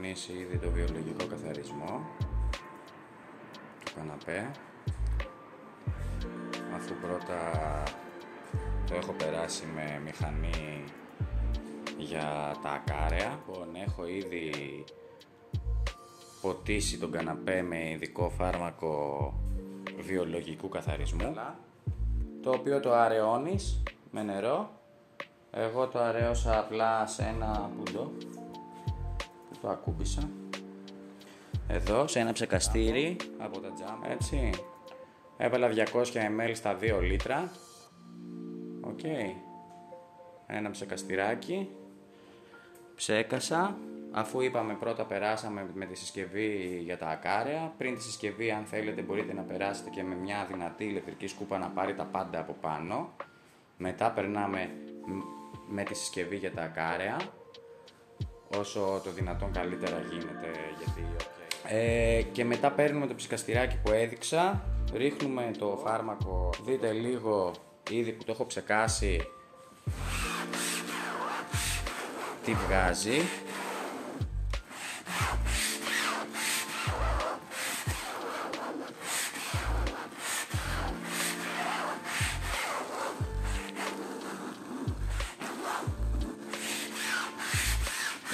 ξεκινήσει ήδη το βιολογικό καθαρισμό του καναπέ, αφού πρώτα το έχω περάσει με μηχανή για τα ακάραια. Έχω ήδη ποτίσει τον καναπέ με ειδικό φάρμακο βιολογικού καθαρισμού, το οποίο το αραιώνεις με νερό. Εγώ το αραιώσα απλά σε ένα πουντό που το ακούμπησα εδώ, σε ένα ψεκαστήρι από τα Jumbo, έτσι. Έβαλα 200 ml στα 2 λίτρα. Οκ. Ένα ψεκαστηράκι. Ψέκασα. Αφού είπαμε πρώτα περάσαμε με τη συσκευή για τα ακάραια. Πριν τη συσκευή, αν θέλετε, μπορείτε να περάσετε και με μια δυνατή ηλεκτρική σκούπα να πάρει τα πάντα από πάνω. Μετά περνάμε με τη συσκευή για τα ακάραια, όσο το δυνατόν καλύτερα γίνεται, γιατί και μετά παίρνουμε το ψεκαστηράκι που έδειξα, ρίχνουμε το φάρμακο, δείτε λίγο ήδη που το έχω ψεκάσει τι βγάζει.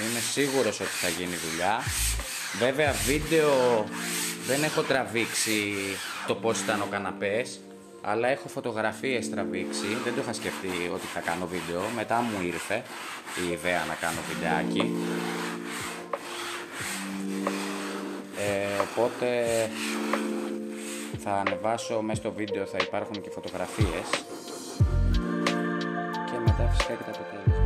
Είμαι σίγουρος ότι θα γίνει δουλειά. Βέβαια βίντεο δεν έχω τραβήξει το πώς ήταν ο καναπές, αλλά έχω φωτογραφίες τραβήξει. Δεν το είχα σκεφτεί ότι θα κάνω βίντεο. Μετά μου ήρθε η ιδέα να κάνω βιντεάκι. Οπότε θα ανεβάσω μέσα στο βίντεο, θα υπάρχουν και φωτογραφίες. Και μετά φυσικά και τα αποτέλεσμα.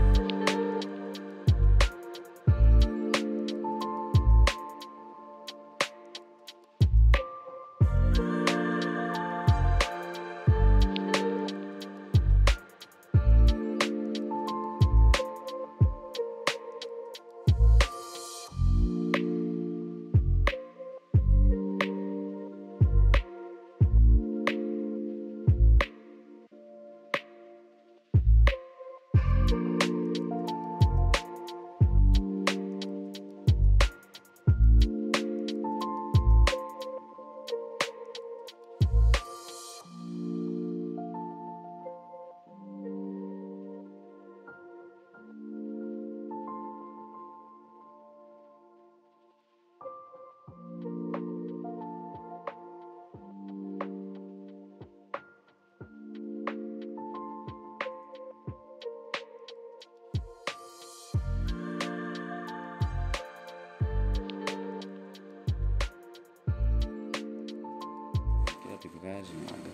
Τι βγάζει, μάγκα.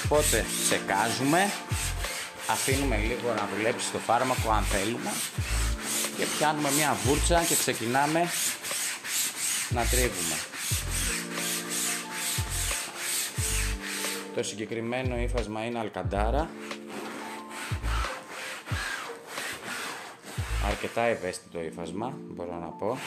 Οπότε ψεκάζουμε, αφήνουμε λίγο να δουλέψει το φάρμακο αν θέλουμε και πιάνουμε μια βούρτσα και ξεκινάμε να τρίβουμε. Το συγκεκριμένο ύφασμα είναι αλκαντάρα. Αρκετά ευαίσθητο ύφασμα, μπορώ να πω.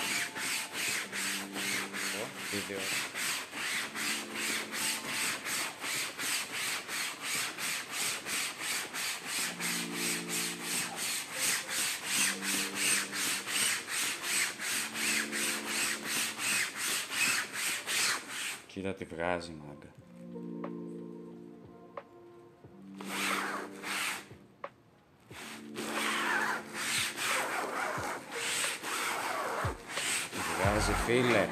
Κοίτα τι βγάζει, μάγκα. Βγάζει, φίλε.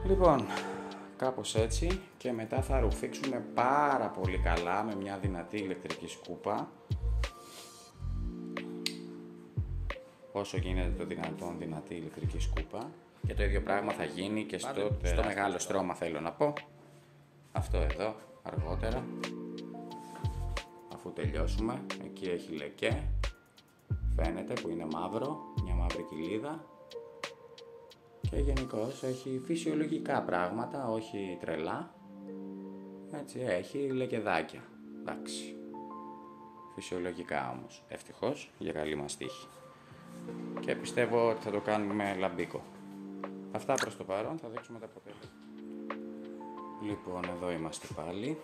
Λοιπόν, κάπως έτσι, και μετά θα ρουφήξουμε πάρα πολύ καλά με μια δυνατή ηλεκτρική σκούπα, όσο γίνεται το δυνατόν δυνατή ηλεκτρική σκούπα, και το ίδιο πράγμα θα γίνει και στο μεγάλο στρώμα, θέλω να πω, αυτό εδώ αργότερα, αφού τελειώσουμε. Εκεί έχει λεκέ, φαίνεται που είναι μαύρο, μια μαύρη κοιλίδα, και γενικώς έχει φυσιολογικά πράγματα, όχι τρελά. Έτσι, έχει λεκεδάκια. Εντάξει. Φυσιολογικά όμως. Ευτυχώς, για καλή μας τύχη. Και πιστεύω ότι θα το κάνουμε λαμπίκο. Αυτά προς το παρόν, θα δείξουμε τα αποτέλεσμα. Λοιπόν, εδώ είμαστε πάλι.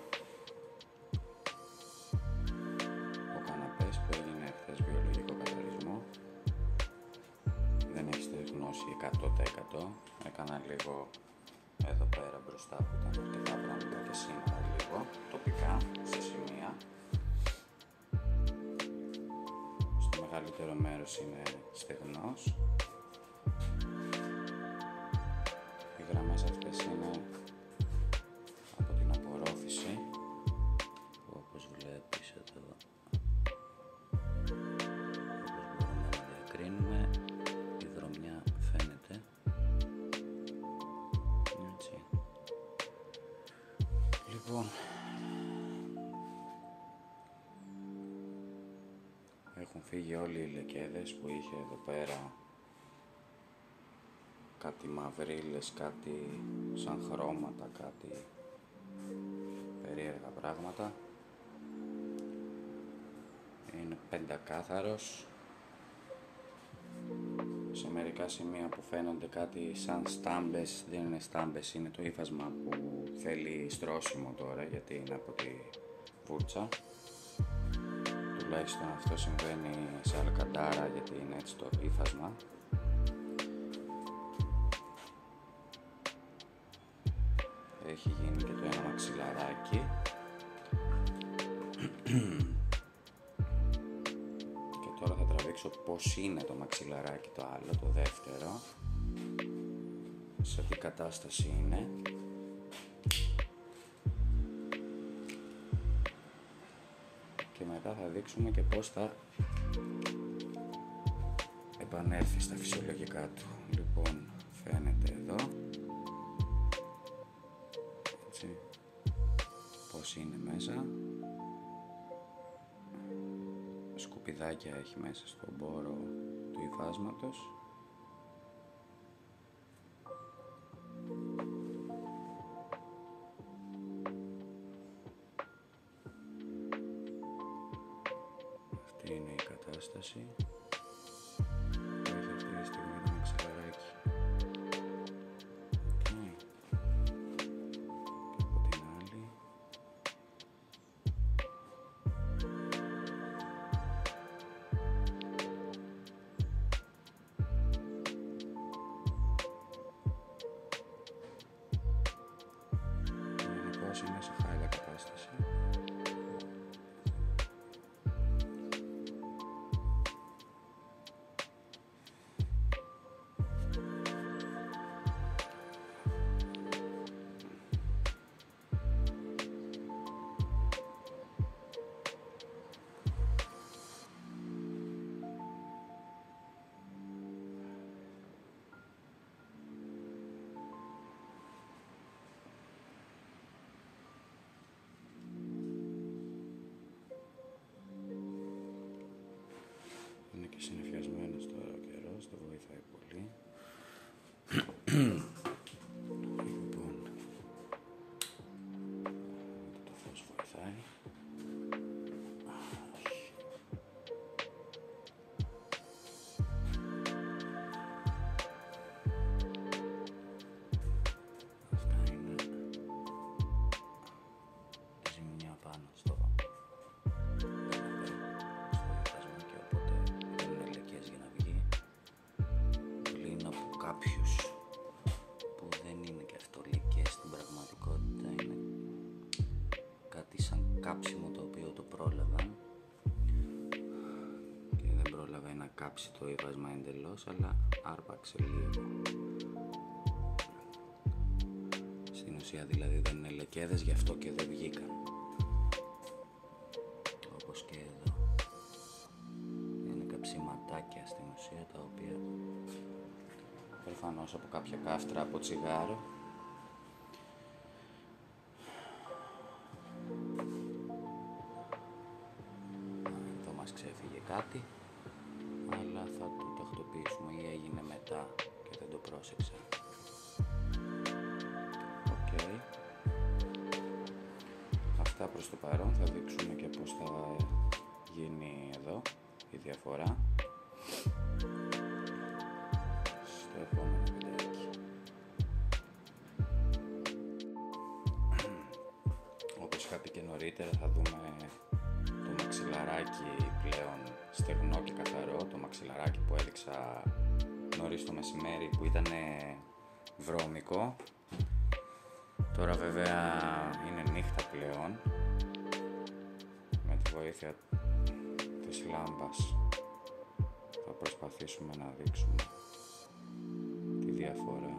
Ο καναπές που έγινε χθες βιολογικό καθαρισμό. Δεν έχει στεγνώσει 100%. Έκανα λίγο εδώ πέρα μπροστά που ήταν αρκετά πράγματα και σήμερα λίγο τοπικά σε σημεία. Στο μεγαλύτερο μέρος είναι στεγνός. Οι γραμμές αυτές είναι από την απορρόφηση που όπως βλέπεις εδώ, όπως μπορούμε να διακρίνουμε, η δρομιά φαίνεται έτσι. Λοιπόν, έχουν φύγει όλοι οι λεκέδες που είχε εδώ πέρα, κάτι μαυρίλες, κάτι σαν χρώματα, κάτι περίεργα πράγματα. Είναι πεντακάθαρος. Σε μερικά σημεία που φαίνονται κάτι σαν στάμπες, δεν είναι στάμπες, είναι το ύφασμα που θέλει στρώσιμο τώρα γιατί είναι από τη βούρτσα. Τουλάχιστον αυτό συμβαίνει σε αλκαντάρα γιατί είναι έτσι το ύφασμα. Έχει γίνει και το ένα μαξιλαράκι. Και τώρα θα τραβήξω πώς είναι το μαξιλαράκι το άλλο, το δεύτερο. Σε τι κατάσταση είναι. Και μετά θα δείξουμε και πώς θα επανέλθει στα φυσιολογικά του. Λοιπόν, φαίνεται εδώ. Έτσι. Πώς είναι μέσα. Σκουπιδάκια έχει μέσα στον μπόρο του υφάσματος. Αυτή είναι η κατάσταση. Έχει αυτή τη στιγμή το μαξιλαράκι. Okay. Και από την άλλη. Γενικώς είναι σε χάλια κατάσταση. Είναι και συννεφιασμένος τώρα ο καιρός, το βοηθάει πολύ. Λοιπόν, το φως βοηθάει. Αυτά είναι ζημιά πάνω στο κάποιους που δεν είναι και αυτολικές στην πραγματικότητα, είναι κάτι σαν κάψιμο το οποίο το πρόλαβαν και δεν πρόλαβε να κάψει το ύφασμα εντελώς, αλλά άρπαξε λίγο. Στην ουσία δηλαδή δεν είναι λεκέδες, γι' αυτό και δεν βγήκαν, όπως και εδώ. Είναι καψιματάκια στην ουσία, τα οποία προφανώς από κάποια κάφτρα από τσιγάρο. Εδώ μας ξέφυγε κάτι, αλλά θα το τακτοποιήσουμε ή έγινε μετά και δεν το πρόσεξα. Okay. Αυτά προς το παρόν, θα δείξουμε και πώς θα γίνει εδώ η διαφορά στο επόμενο βιντεάκι. Όπως είχα πει και νωρίτερα, θα δούμε το μαξιλαράκι πλέον στεγνό και καθαρό, το μαξιλαράκι που έδειξα νωρίς το μεσημέρι που ήταν βρώμικο. Τώρα βέβαια είναι νύχτα πλέον, με τη βοήθεια της λάμπας θα προσπαθήσουμε να δείξουμε τη διαφορά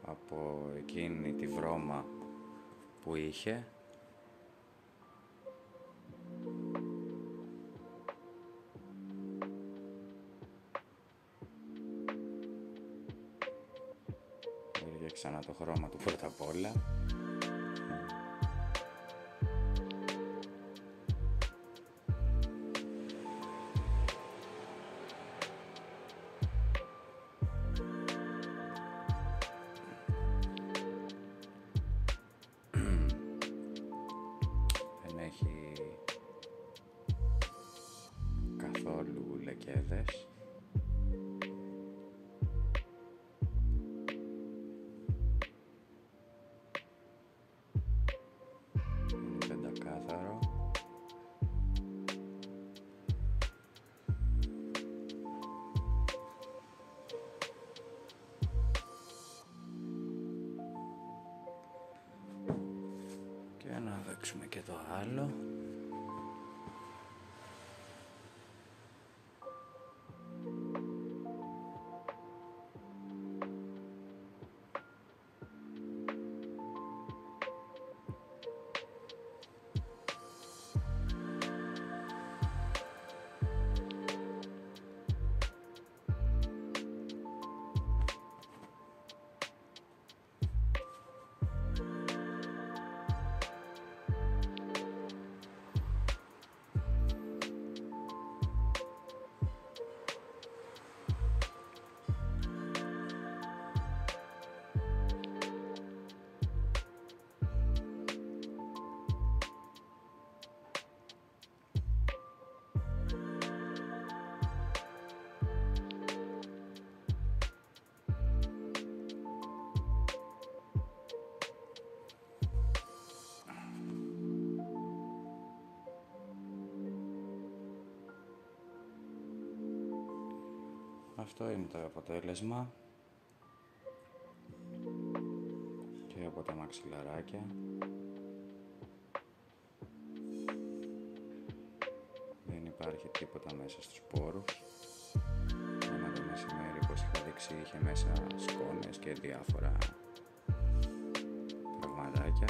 από εκείνη τη βρώμα που είχε και ξανά το χρώμα του πρώτα απ' όλα. Δεν έχει καθόλου λεκέδες. Και να δείξουμε και το άλλο. Αυτό είναι το αποτέλεσμα και από τα μαξιλαράκια. Δεν υπάρχει τίποτα μέσα στους πόρους. Ένα το μεσημέρι, όπως είχα δείξει, είχε μέσα σκόνες και διάφορα πραγματάκια.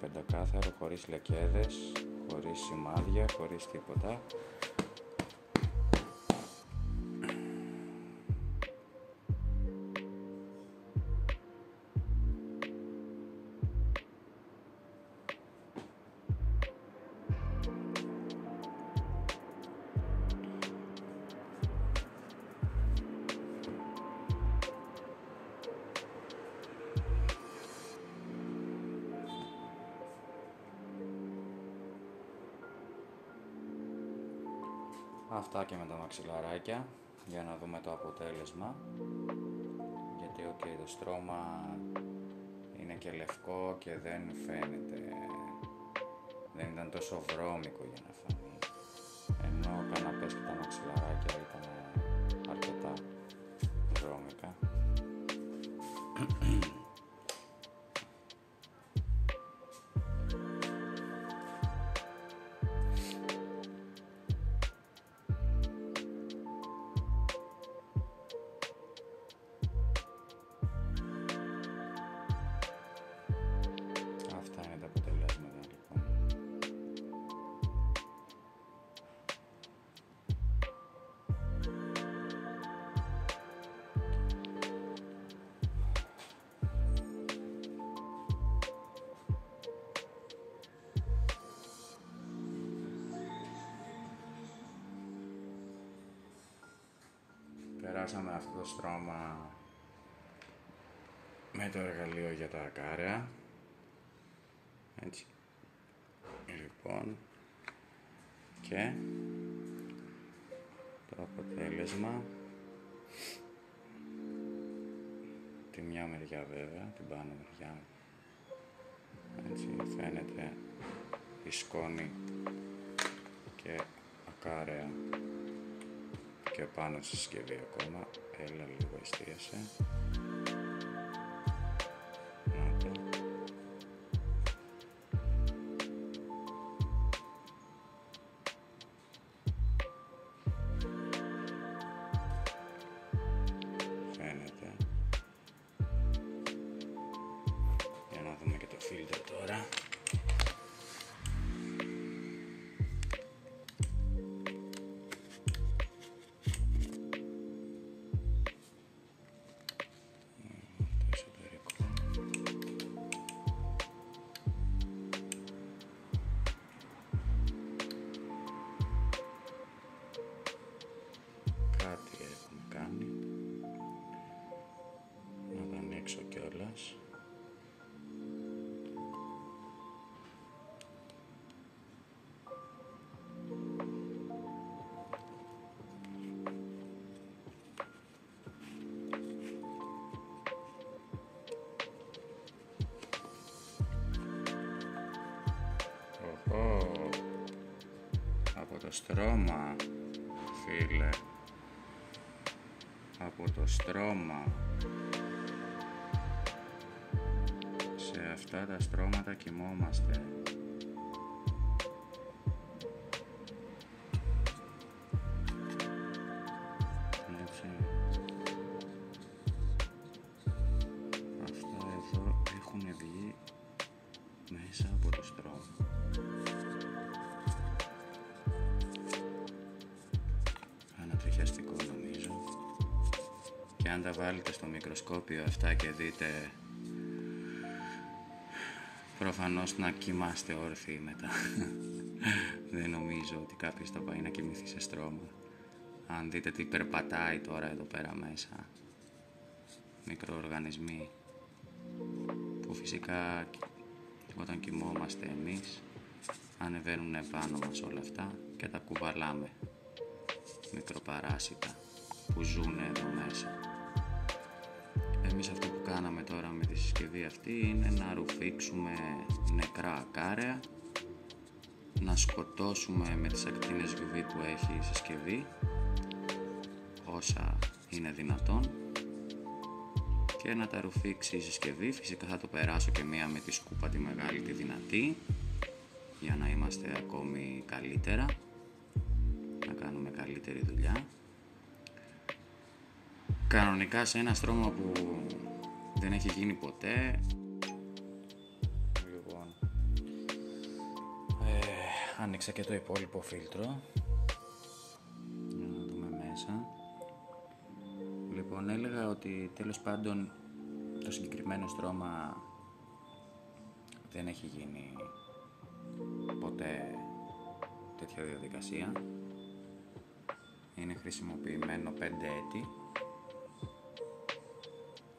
Πεντακάθαρο, χωρίς λεκέδες, χωρίς σημάδια, χωρίς τίποτα. Αυτά και με τα μαξιλαράκια για να δούμε το αποτέλεσμα, γιατί το στρώμα είναι και λευκό και δεν φαίνεται, δεν ήταν τόσο βρώμικο για να φανεί, ενώ ο καναπές και τα μαξιλαράκια ήταν αρκετά βρώμικα. περάσαμε αυτό το στρώμα με το εργαλείο για τα ακάραια. Έτσι. Λοιπόν, και το αποτέλεσμα, τη μια μεριά βέβαια, την πάνω μεριά, έτσι φαίνεται η σκόνη και ακάραια και πάνω στη συσκευή ακόμα. Έλα λίγο, εστίασε. Να το. Φαίνεται. Για να δούμε και το φίλτρο τώρα. Κάτι έχουμε κάνει. Να το ανοίξω κιόλας. Οχο, από το στρώμα, φίλε. Από το στρώμα. Σε αυτά τα στρώματα κοιμόμαστε. Έτσι. Αυτά εδώ έχουν βγει μέσα από το στρώμα. Ανατριχιαστικό νομίζω. Και αν τα βάλετε στο μικροσκόπιο αυτά και δείτε, προφανώς να κοιμάστε όρθιοι μετά. Δεν νομίζω ότι κάποιος θα πάει να κοιμηθεί σε στρώμα. Αν δείτε τι περπατάει τώρα εδώ πέρα μέσα, μικροοργανισμοί, που φυσικά όταν κοιμόμαστε εμείς ανεβαίνουν επάνω μας όλα αυτά και τα κουβαλάμε. Μικροπαράσιτα που ζουν εδώ μέσα. Εμείς αυτό που κάναμε τώρα με τη συσκευή αυτή είναι να ρουφήξουμε νεκρά ακάραια, να σκοτώσουμε με τις ακτίνες UV που έχει η συσκευή όσα είναι δυνατόν και να τα ρουφήξει η συσκευή. Φυσικά θα το περάσω και μία με τη σκούπα τη μεγάλη, τη δυνατή, για να είμαστε ακόμη καλύτερα, να κάνουμε καλύτερη δουλειά. Κανονικά σε ένα στρώμα που δεν έχει γίνει ποτέ, λοιπόν, άνοιξα και το υπόλοιπο φίλτρο για να δούμε μέσα. Λοιπόν, έλεγα ότι τέλος πάντων το συγκεκριμένο στρώμα δεν έχει γίνει ποτέ τέτοια διαδικασία. Είναι χρησιμοποιημένο 5 έτη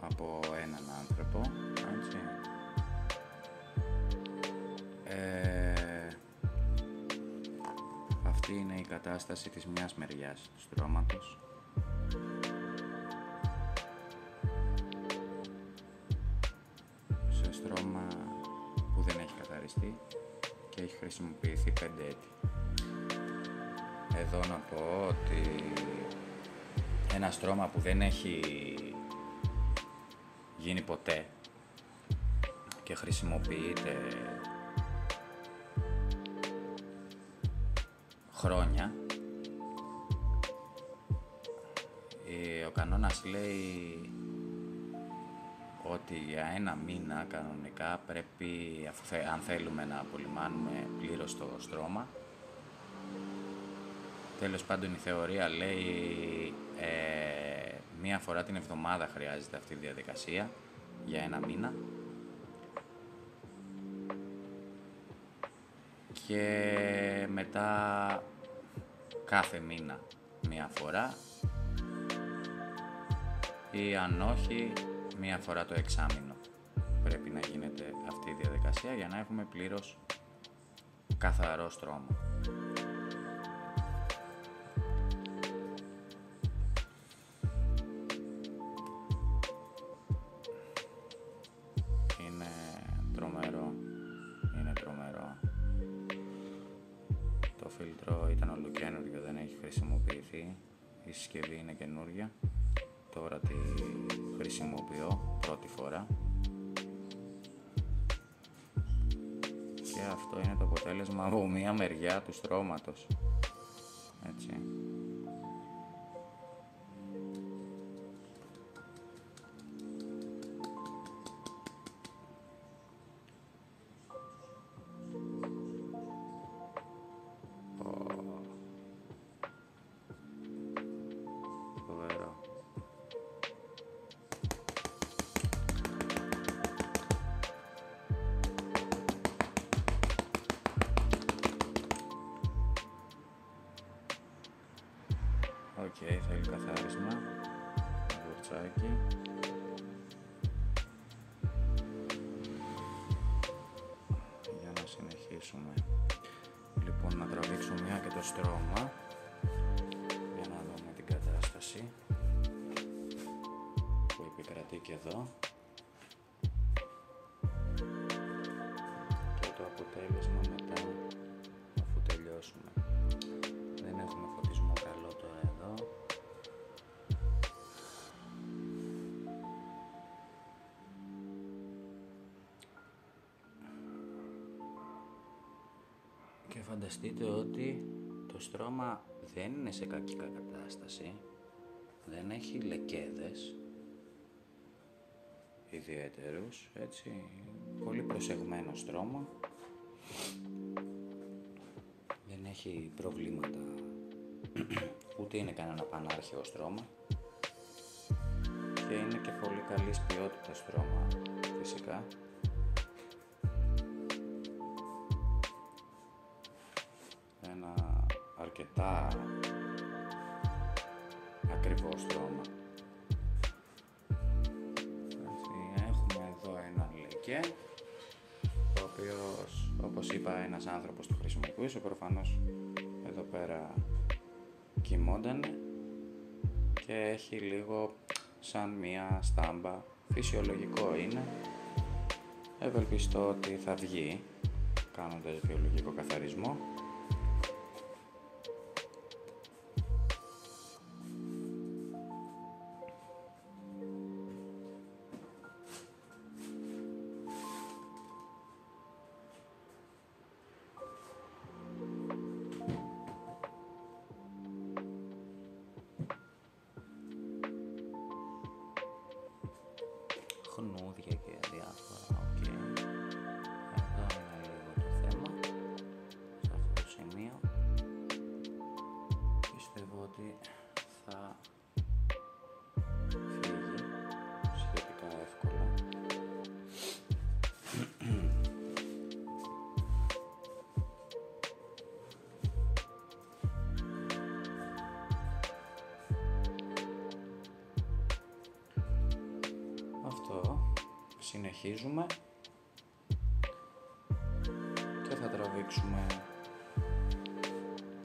από έναν άνθρωπο, έτσι. Αυτή είναι η κατάσταση της μιας μεριάς του στρώματος. Σε στρώμα που δεν έχει καθαριστεί και έχει χρησιμοποιηθεί 5 έτη. Εδώ να πω ότι ένα στρώμα που δεν έχει γίνει ποτέ και χρησιμοποιείται χρόνια, ο κανόνας λέει ότι για ένα μήνα κανονικά πρέπει, αν θέλουμε να απολυμάνουμε πλήρως το στρώμα, τέλος πάντων η θεωρία λέει μία φορά την εβδομάδα χρειάζεται αυτή η διαδικασία για ένα μήνα, και μετά κάθε μήνα μία φορά ή αν όχι, μία φορά το εξάμηνο πρέπει να γίνεται αυτή η διαδικασία για να έχουμε πλήρως καθαρό στρώμα. Είναι τρομερό. Το φίλτρο ήταν ολοκαίνουργιο, δεν έχει χρησιμοποιηθεί. Η συσκευή είναι καινούρια. Τώρα τη χρησιμοποιώ πρώτη φορά. Και αυτό είναι το αποτέλεσμα από μία μεριά του στρώματος. Έτσι. Φοβερό. Οκ, θέλει καθάρισμα. Βουρτσάκι. Για να συνεχίσουμε. Λοιπόν, να τραβήξω μια και το στρώμα για να δούμε την κατάσταση που επικρατεί και εδώ και το αποτέλεσμα μετά αφού τελειώσουμε. Δεν έχουμε φωτισμό καλό τώρα εδώ. Και φανταστείτε ότι το στρώμα δεν είναι σε κακή κατάσταση, δεν έχει λεκέδες ιδιαίτερους, έτσι, πολύ προσεγμένο στρώμα, δεν έχει προβλήματα, ούτε είναι κανένα πανάρχαιο στρώμα και είναι και πολύ καλής ποιότητας στρώμα φυσικά. Αρκετά ακριβό στρώμα. Έχουμε εδώ ένα λεκέ, ο οποίος, όπως είπα, ένας άνθρωπος το χρησιμοποιούσε, προφανώς εδώ πέρα κοιμόντανε και έχει λίγο σαν μία στάμπα, φυσιολογικό είναι. Ευελπιστώ ότι θα βγει κάνοντας βιολογικό καθαρισμό. Χνούδια και διάφορα, οκ. Εδώ είναι λίγο το θέμα, σε αυτό το σημείο. Πιστεύω ότι θα φύγει σχετικά εύκολα. Αυτό, συνεχίζουμε και θα τραβήξουμε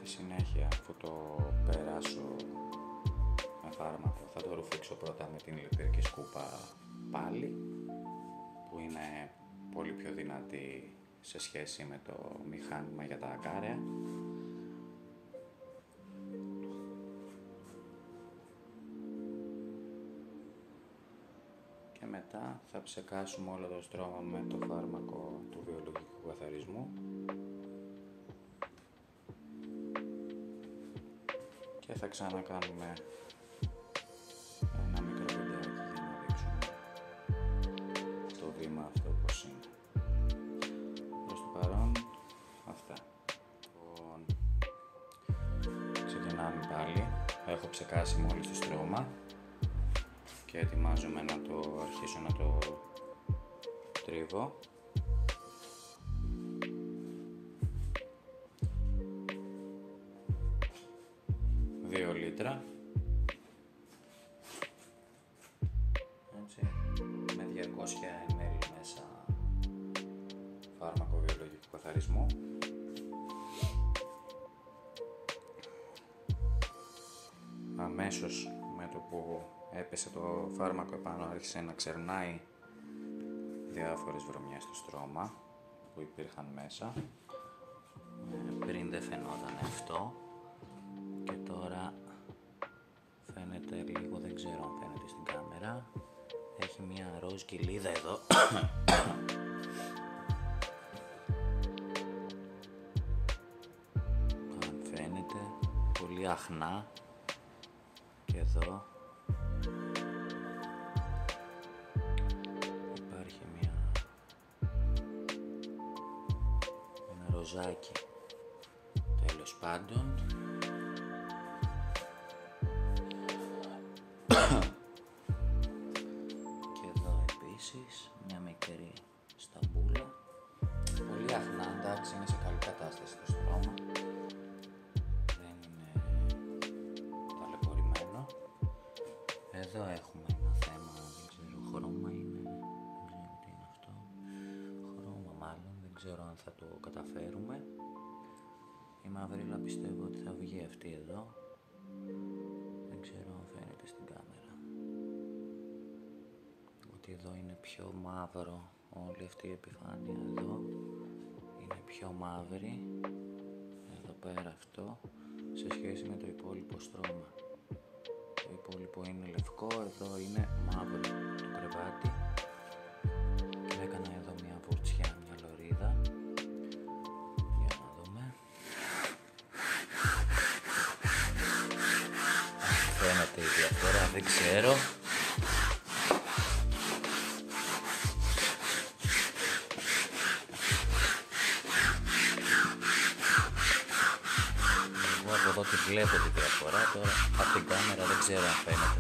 τη συνέχεια αφού το περάσω με φάρμακο. Θα το ρουφήξω πρώτα με την ηλεκτρική σκούπα πάλι, που είναι πολύ πιο δυνατή σε σχέση με το μηχάνημα για τα ακάραια. Και μετά θα ψεκάσουμε όλο το στρώμα με το φάρμακο του βιολογικού καθαρισμού και θα ξανακάνουμε ένα μικρό βιντεάκι για να δείξουμε το βήμα αυτό πως είναι. Προς το παρόν αυτά. Λοιπόν, ξεκινάμε πάλι. Έχω ψεκάσει μόλις το στρώμα και ετοιμάζομαι να το αρχίσω να το τρίβω. Δύο λίτρα. καθαρισμού. Αμέσως με το που έπεσε το φάρμακο επάνω άρχισε να ξερνάει διάφορες βρωμιές στο στρώμα που υπήρχαν μέσα. Πριν δεν φαινόταν αυτό και τώρα φαίνεται λίγο, δεν ξέρω αν φαίνεται στην κάμερα. Έχει μια ροζ κοιλίδα εδώ. Αν φαίνεται, πολύ αχνά. Και εδώ υπάρχει ένα ροζάκι. Τέλος πάντων, και εδώ επίσης μια μικρή σταμπούλα. Πολύ αχνά, εντάξει, είναι σε καλή κατάσταση το στρώμα. Δεν είναι ταλαιπωρημένο. Εδώ έχουμε ένα θέμα, δεν ξέρω, χρώμα είναι, δεν ξέρω τι είναι αυτό. Χρώμα μάλλον, δεν ξέρω αν θα το καταφέρουμε. Η μαυρίλα πιστεύω ότι θα βγει αυτή εδώ. Δεν ξέρω αν φαίνεται στην κάμερα. Ότι εδώ είναι πιο μαύρο, όλη αυτή η επιφάνεια εδώ είναι πιο μαύρη. Εδώ πέρα αυτό, σε σχέση με το υπόλοιπο στρώμα. Το υπόλοιπο είναι λευκό, εδώ είναι μαύρο το κρεβάτι. Και έκανα εδώ μια βουρτσιά, μια λωρίδα. Για να δούμε. Φαίνεται η διαφορά, δεν ξέρω. Εγώ από εδώ τη βλέπω τη διαφορά, τώρα από την κάμερα δεν ξέρω αν φαίνεται.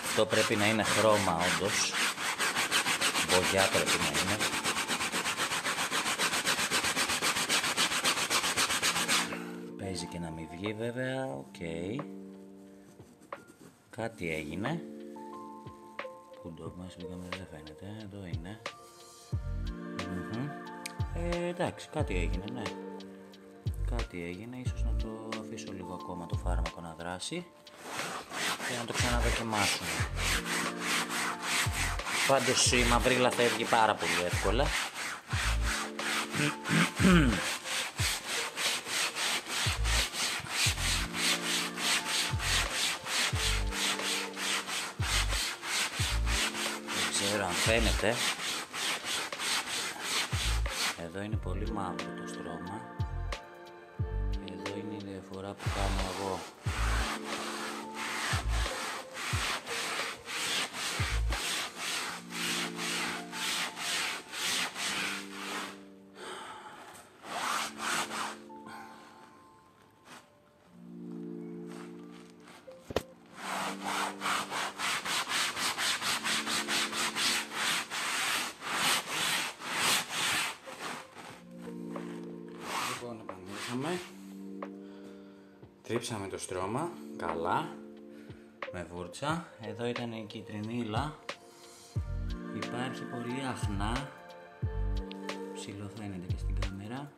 Αυτό πρέπει να είναι χρώμα όντως. Μπογιά πρέπει να είναι. Παίζει και να μην βγει βέβαια, οκ. Κάτι έγινε. Πού το μέσα στην κάμερα δεν φαίνεται, εδώ είναι. Εντάξει, κάτι έγινε, ναι. Κάτι έγινε, ίσως να το αφήσω λίγο ακόμα το φάρμακο να δράσει και να το ξαναδοκιμάσουμε. Πάντως η μαυρίλα φεύγει πάρα πολύ εύκολα. Δεν ξέρω αν φαίνεται. Εδώ είναι πολύ μαύρο το στρώμα. Και εδώ είναι η διαφορά που κάνω εγώ. Λοιπόν, επανήλθαμε. Τρίψαμε το στρώμα, καλά, με βούρτσα. Εδώ ήταν η κιτρινίλα. Υπάρχει πολύ αχνά. Ψιλοφαίνεται και στην κάμερα.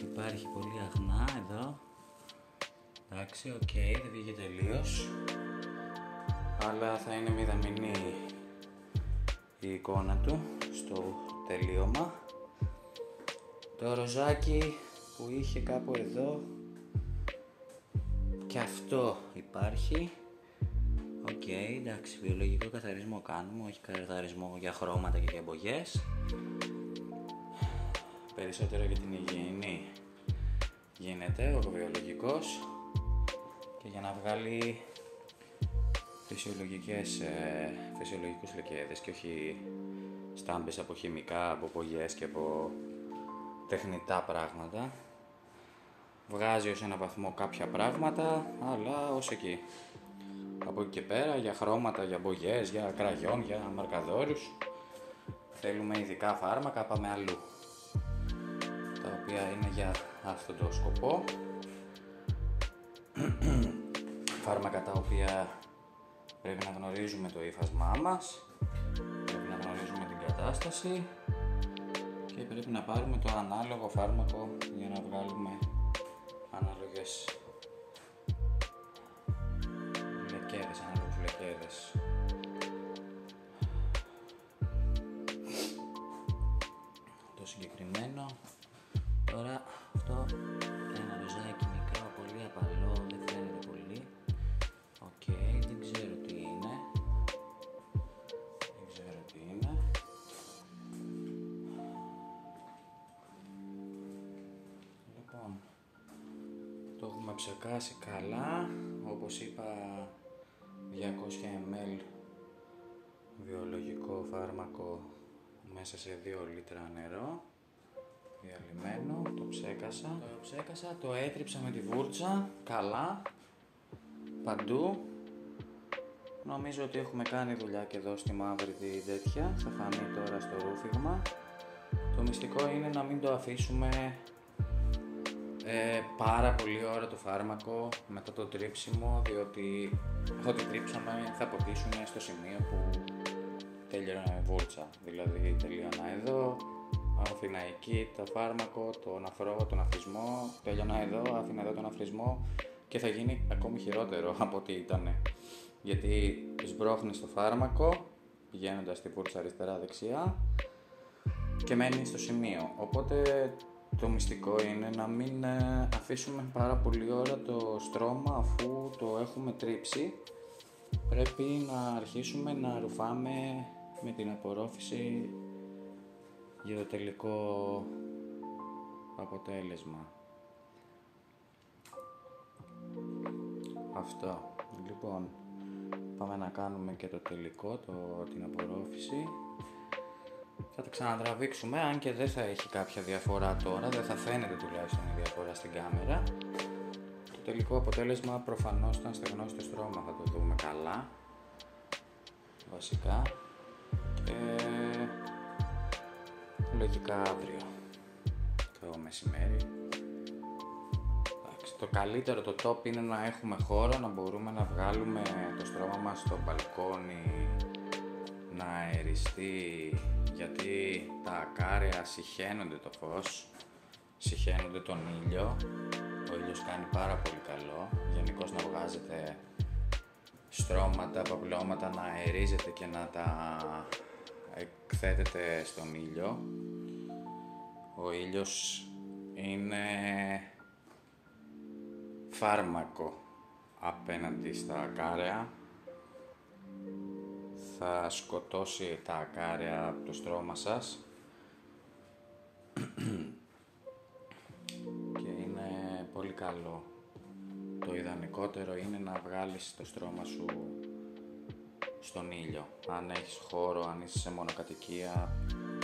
Υπάρχει πολύ αχνά εδώ. Εντάξει, οκ, δεν βγήκε τελείως. Αλλά θα είναι μηδαμινή η εικόνα του στο τελείωμα. Το ροζάκι που είχε κάπου εδώ και αυτό υπάρχει. Οκ, εντάξει, βιολογικό καθαρισμό κάνουμε, όχι καθαρισμό για χρώματα και για εμπογές. Περισσότερο για την υγιεινή γίνεται ο βιολογικός και για να βγάλει φυσιολογικούς λεκέδες και όχι στάμπες από χημικά, από εμπογές και από τεχνητά πράγματα. Βγάζει ως ένα βαθμό κάποια πράγματα, αλλά ως εκεί. Από εκεί και πέρα για χρώματα, για μπογιές, για κραγιόν, για μαρκαδόρους θέλουμε ειδικά φάρμακα, πάμε αλλού. τα οποία είναι για αυτόν τον σκοπό. Φάρμακα τα οποία πρέπει να γνωρίζουμε το ύφασμά μας, πρέπει να γνωρίζουμε την κατάσταση και πρέπει να πάρουμε το ανάλογο φάρμακο για να βγάλουμε ανάλογες λεκέδες, ανάλογους λεκέδες. Το συγκεκριμένο τώρα αυτό ένα ροζάκι μικρό, πολύ απαλό, δεν φαίνεται πολύ. Οκ, δεν ξέρω τι είναι. Λοιπόν, το έχουμε ψεκάσει καλά, όπως είπα 200 ml βιολογικό φάρμακο μέσα σε 2 λίτρα νερό διαλυμένο, το ψέκασα, το έτριψα με τη βούρτσα καλά παντού. Νομίζω ότι έχουμε κάνει δουλειά και εδώ στη μαύρη τη τέτοια, θα φανεί τώρα στο ρούφιγμα. Το μυστικό είναι να μην το αφήσουμε πάρα πολύ ώρα το φάρμακο μετά το τρίψιμο, διότι ό,τι τρίψαμε θα ποτίσουν στο σημείο που τελειώνει η βούρτσα. Δηλαδή τελειώνα εδώ, άφηνα εκεί το φάρμακο, τον αφρό, τον αφρισμό, τελειώνα εδώ, άφηνα εδώ τον αφρισμό και θα γίνει ακόμη χειρότερο από ό,τι ήτανε. Γιατί σμπρώχνεις το φάρμακο πηγαίνοντας στη βούρτσα αριστερά-δεξιά και μένει στο σημείο. Οπότε το μυστικό είναι να μην αφήσουμε πάρα πολύ ώρα το στρώμα αφού το έχουμε τρίψει. Πρέπει να αρχίσουμε να ρουφάμε με την απορρόφηση για το τελικό αποτέλεσμα. Αυτό. Λοιπόν, πάμε να κάνουμε και το τελικό, την απορρόφηση. Θα τα ξανατραβήξουμε, αν και δεν θα έχει κάποια διαφορά τώρα, δεν θα φαίνεται τουλάχιστον η διαφορά στην κάμερα. Το τελικό αποτέλεσμα προφανώς όταν στεγνώσει το στρώμα θα το δούμε καλά, βασικά, και λογικά αύριο το μεσημέρι. Το καλύτερο, το top είναι να έχουμε χώρο, να μπορούμε να βγάλουμε το στρώμα μας στο μπαλκόνι να αεριστεί, γιατί τα ακάρια συχαίνονται το φως, συχαίνονται τον ήλιο. Ο ήλιος κάνει πάρα πολύ καλό, γενικώς να βγάζετε στρώματα, παπλώματα, να αερίζετε και να τα εκθέτετε στον ήλιο. Ο ήλιος είναι φάρμακο απέναντι στα ακάρια. Θα σκοτώσει τα ακάρια από το στρώμα σας και είναι πολύ καλό. Το ιδανικότερο είναι να βγάλεις το στρώμα σου στον ήλιο. Αν έχεις χώρο, αν είσαι σε μονοκατοικία,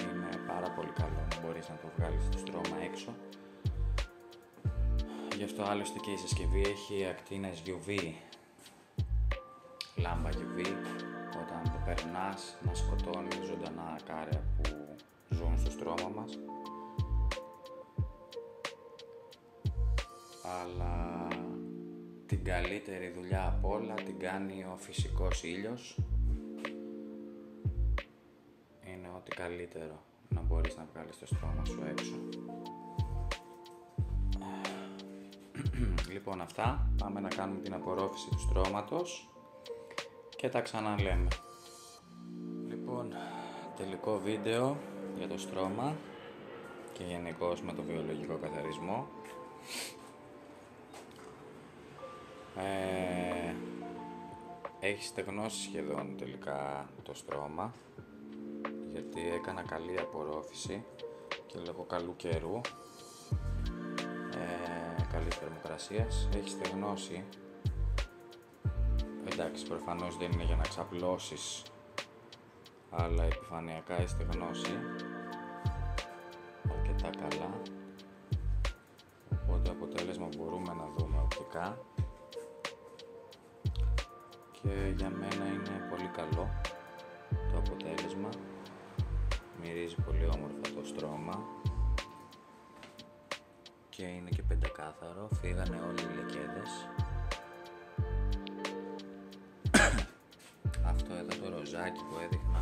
είναι πάρα πολύ καλό να μπορείς να το βγάλεις το στρώμα έξω. Γι' αυτό άλλωστε και η συσκευή έχει ακτίνες UV, λάμπα UV, όταν το περνάς να σκοτώνει ζωντανά ακάρια που ζουν στο στρώμα μας. Αλλά την καλύτερη δουλειά απ' όλα την κάνει ο φυσικός ήλιος. Είναι ό,τι καλύτερο να μπορείς να βγάλεις το στρώμα σου έξω. Λοιπόν, αυτά, πάμε να κάνουμε την απορρόφηση του στρώματος και τα ξαναλέμε. Λοιπόν, τελικό βίντεο για το στρώμα και γενικώς με το βιολογικό καθαρισμό. Έχει στεγνώσει σχεδόν τελικά το στρώμα, γιατί έκανα καλή απορρόφηση και λόγω καλού καιρού, καλής θερμοκρασίας, έχει στεγνώσει. Εντάξει, προφανώς δεν είναι για να ξαπλώσεις, αλλά επιφανειακά έχει στεγνώσει αρκετά καλά, οπότε αποτέλεσμα μπορούμε να δούμε οπτικά και για μένα είναι πολύ καλό το αποτέλεσμα. Μυρίζει πολύ όμορφα το στρώμα, και είναι και πεντακάθαρο, φύγανε όλοι οι λεκέδες. Αυτό εδώ το ροζάκι που έδειχνα,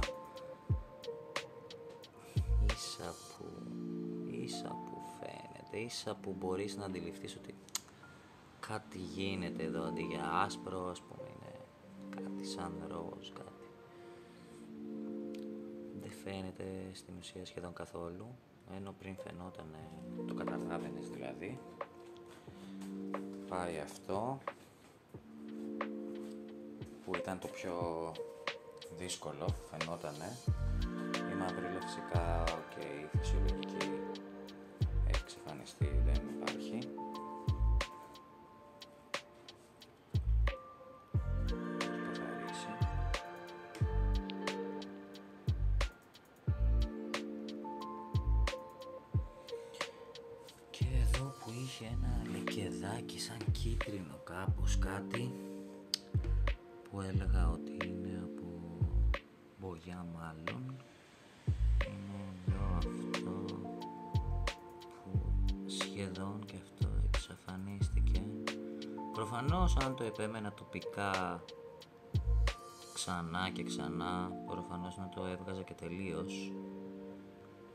ίσα που φαίνεται, ίσα που μπορείς να αντιληφθείς ότι κάτι γίνεται εδώ, αντί για άσπρο ας πούμε είναι κάτι σαν ροζ, κάτι. Δεν φαίνεται στην ουσία σχεδόν καθόλου, ενώ πριν φαινόταν, το καταλάβαινες δηλαδή. Πάει αυτό που ήταν το πιο δύσκολο, φαινότανε. Η μαύρη φυσικά, η φυσιολογική έχει εξαφανιστεί, δεν υπάρχει. Έχει καθαρίσει. Και εδώ που είχε ένα λεκεδάκι σαν κίτρινο κάπως, κάτι που έλεγα ότι είναι από μπογιά μάλλον, είναι εδώ αυτό που σχεδόν και αυτό εξαφανίστηκε. Προφανώς αν το επέμενα τοπικά ξανά και ξανά, προφανώς να το έβγαζα και τελείως,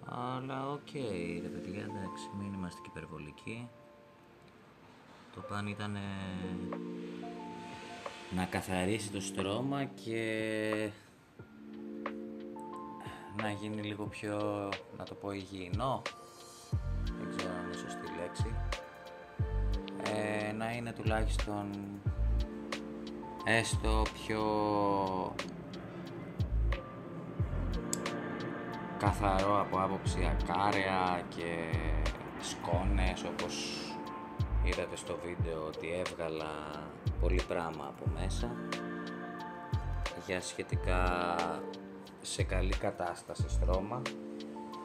αλλά οκ, ρε παιδιά, εντάξει, μην είμαστε και υπερβολικοί. Το παν ήταν να καθαρίσει το στρώμα και να γίνει λίγο πιο, να το πω, υγιεινό, δεν ξέρω αν είναι σωστή λέξη, να είναι τουλάχιστον έστω πιο καθαρό από άποψη ακάρια και σκόνες, όπως είδατε στο βίντεο ότι έβγαλα πολύ πράγμα από μέσα, για σχετικά σε καλή κατάσταση στρώμα,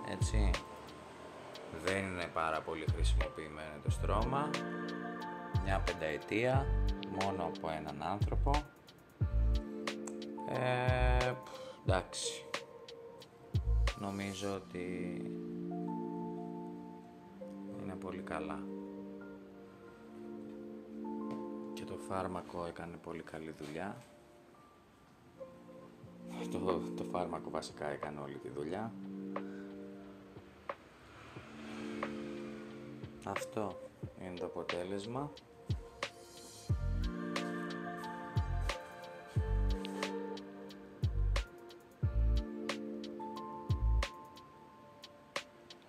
έτσι. Δεν είναι πάρα πολύ χρησιμοποιημένο το στρώμα, μια πενταετία, μόνο από έναν άνθρωπο. Εντάξει, νομίζω ότι είναι πολύ καλά και το φάρμακο έκανε πολύ καλή δουλειά. Το φάρμακο βασικά έκανε όλη τη δουλειά. Αυτό είναι το αποτέλεσμα.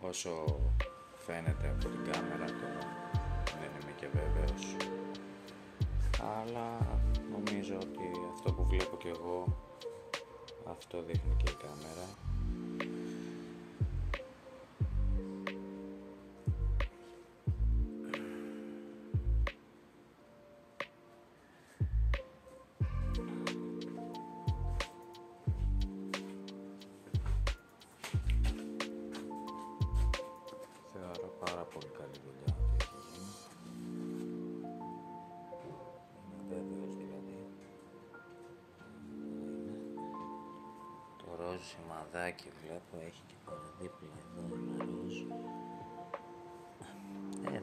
Όσο φαίνεται από την κάμερα τώρα, δεν είμαι και βέβαιος, αλλά νομίζω ότι αυτό που βλέπω κι εγώ, αυτό δείχνει και η κάμερα. Θεωρώ πάρα πολύ καλή δουλειά ότι έχει γίνει. Είμαι βέβαιος δηλαδή. Το ροζ σημαδάκι βλέπω έχει και παραδίπλα εδώ ένα ροζ.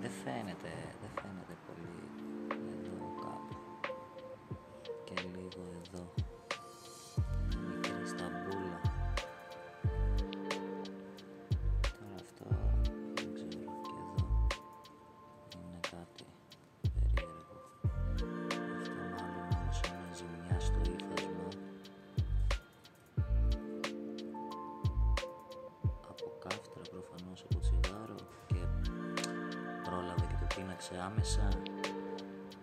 Δεν φαίνεται πολύ εδώ κάπου και λίγο εδώ, μικρή σταμπούλα. Τώρα αυτό δεν ξέρω, και εδώ είναι κάτι περίεργο. Αυτό μάλλον όμως είναι ζημιά στο ύφασμα από κάφτρα, προφανώς από τσιγάρο, και πρόλαβε και το πίναξε άμεσα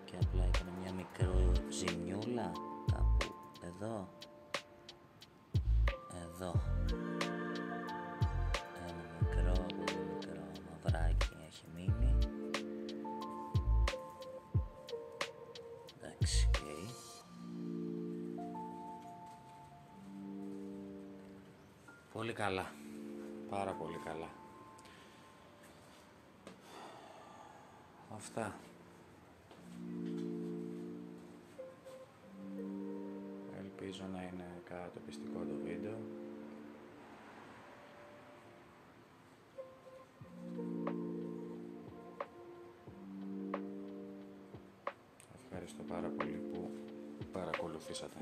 και απλά έκανε μια μικρό ζημιούλα κάπου εδώ, ένα μικρό, πολύ μικρό μαυράκι έχει μείνει. Εντάξει, πολύ καλά, πάρα πολύ καλά. Αυτά. Ελπίζω να είναι κατοπιστικό το βίντεο. πάρα πολύ που παρακολουθήσατε.